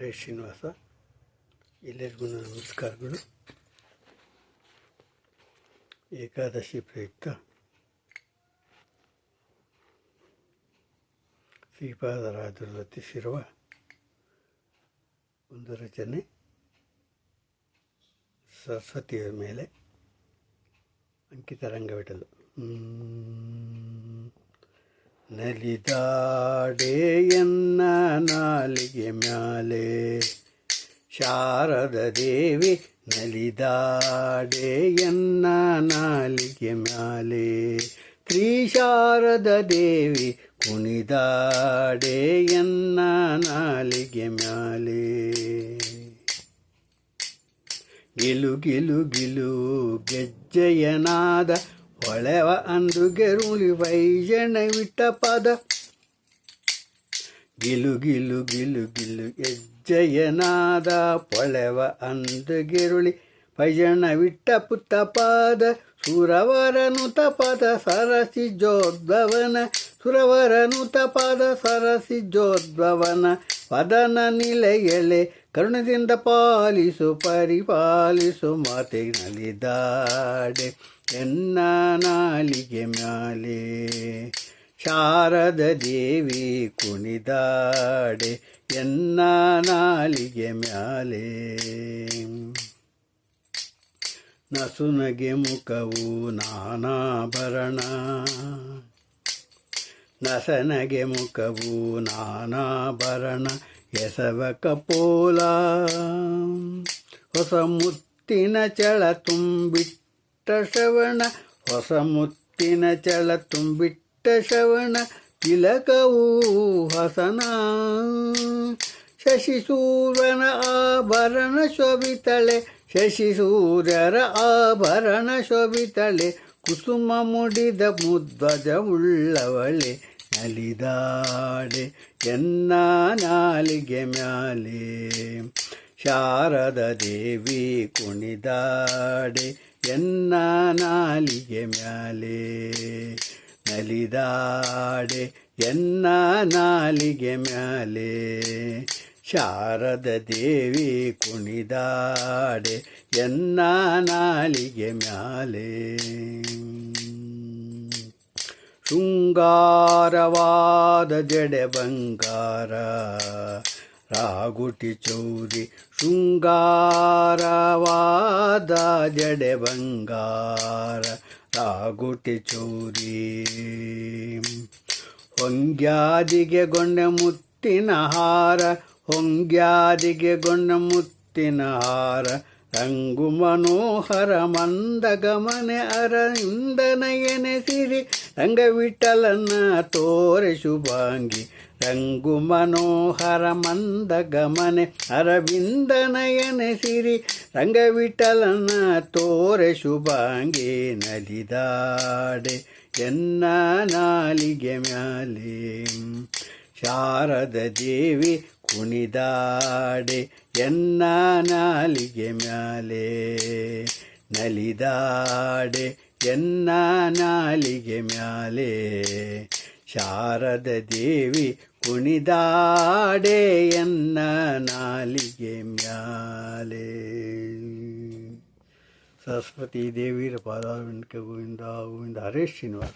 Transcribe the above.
ಹರೇ ಶ್ರೀನಿವಾಸ. ಎಲ್ಲರಿಗೂ ನಮಸ್ಕಾರಗಳು. ಏಕಾದಶಿ ಪ್ರಯುಕ್ತ ಶ್ರೀಪಾದರಾಜರು ರಚಿಸಿರುವ ಒಂದು ರಚನೆ ಸರಸ್ವತಿಯ ಮೇಲೆ ಅಂಕಿತ ರಂಗವಿಟಲು. ನಲಿದಾಡೆಯನ್ನ ನಾಲಿಗೆ ಮ್ಯಾಲೆ ಶಾರದ ದೇವಿ, ನಲಿದಾಡೆಯನ್ನ ನಾಲಿಗೆ ಮ್ಯಾಲೆ ಶ್ರೀ ಶಾರದ ದೇವಿ, ಕುಣಿದಾಡೆಯನ್ನ ನಾಲಿಗೆ ಮ್ಯಾಲೆ. ಗಿಲು ಗಿಲು ಗಿಲು ಗೆಜ್ಜೆಯನಾದ ಹೊಳೆವ ಅಂದು ಗೆರುಳಿ ವೈಜನವಿಟ್ಟ ಪದ. ಗಿಲು ಗಿಲು ಗಿಲು ಗಿಲು ಗೆಜ್ಜೆಯನಾದ ಪೊಳೆವ ಅಂದು ಗೆರುಳಿ ವೈಜನವಿಟ್ಟ ಪುತ್ತ ಪಾದ. ಸುರವರನುತ ಪದ ಸರಸಿ ಜೋದ್ಭವನ, ಸುರವರನುತ ಪದ ಸರಸಿ ಜೋದ್ಭವನ. ಪದನ ನಿಲೆಯಲೆ ಕರುಣದಿಂದ ಪಾಲಿಸು ಪರಿಪಾಲಿಸು ಮಾತೆ. ನಲಿದಾಡೆ ಎನ್ನ ನಾಲಿಗೆ ಮ್ಯಾಲೆ ಶಾರದ ದೇವಿ, ಕುಣಿದಾಡೆ ಎನ್ನ ನಾಲಿಗೆ ಮ್ಯಾಲೆ. ನಸುನಗೆ ಮುಖವು ನಾನಾಭರಣ, ನಸನಗೆ ಮುಖವು ನಾನಾಭರಣ. ಎಸವ ಕಪೋಲ ಹೊಸ ಮುತ್ತಿನ ಚಳ ತುಂಬಿಟ್ಟ ಶ್ರವಣ, ಹೊಸ ಮುತ್ತಿನ ಚಳ ತುಂಬಿಟ್ಟ ಶ್ರವಣ. ತಿಲಕವು ಹಸನ ಶಶಿ ಸೂರ್ಯನ ಆಭರಣ ಶೋಭಿತಳೆ, ಶಶಿ ಸೂರ್ಯರ ಆಭರಣ ಶೋಭಿತಳೆ. ಕುಸುಮ ಮುಡಿದ ಮುಧ್ವಜವುಳ್ಳವಳೆ, ನಲಿದಾಡೆ ಎನ್ನ ನಾಲಿಗೆ ಮ್ಯಾಲೆ ಶಾರದ ದೇವಿ, ಕುಣಿದಾಡೆ ಎನ್ನ ನಾಲಿಗೆ ಮ್ಯಾಲೆ. ನಲಿದಾಡೆ ಎನ್ನ ನಾಲಿಗೆ ಮ್ಯಾಲೆ ಶಾರದ ದೇವಿ, ಕುಣಿದಾಡೆ ಎನ್ನ ನಾಲಿಗೆ ಮ್ಯಾಲೆ. ಶೃಂಗಾರವಾದ ಜಡೆ ಬಂಗಾರ ರಾಗುಟಿ ಚೌರಿ, ಶೃಂಗಾರವಾದ ಜಡೆ ಬಂಗಾರ ರಾಗುಟಿ ಚೌರಿ. ಹೊಂಗ್ಯಾದಿಗೆ ಗೊಂಡೆ ಮುತ್ತಿನ ಹಾರ, ಹೊಂಗ್ಯಾದಿಗೆ ಗೊಂಡ ಮುತ್ತಿನ ಹಾರ. ರಂಗು ಮನೋಹರ ಮಂದಗಮನೆ ಅರವಿಂದನಯನೆ ಸಿರಿ, ರಂಗವಿಠಲನ ತೋರೆ ಶುಭಾಂಗಿ. ರಂಗು ಮನೋಹರ ಮಂದಗಮನೆ ಅರವಿಂದನಯನೆ ಸಿರಿ, ರಂಗವಿಠಲನ ತೋರೆ ಶುಭಾಂಗಿ. ನಲಿದಾಡೆ ಎನ್ನ ನಾಲಿಗೆ ಮ್ಯಾಲೆ ಶಾರದ ದೇವಿ, ಕುಣಿದಾಡೆ ಎನ್ನ ನಾಲಿಗೆ ಮ್ಯಾಲೆ. ನಲಿದಾಡೆ ಎನ್ನ ನಾಲಿಗೆ ಮ್ಯಾಲೆ ಶಾರದ ದೇವಿ, ಕುಣಿದಾಡೆ ಎನ್ನ ನಾಲಿಗೆ ಮ್ಯಾಲೆ. ಸರಸ್ವತಿ ದೇವಿಯ ಪಾದಾರವಿಂದಕ್ಕೆ ಗೋವಿಂದ ಗೋವಿಂದ. ಹರೇ ಶ್ರೀನಿವಾಸ.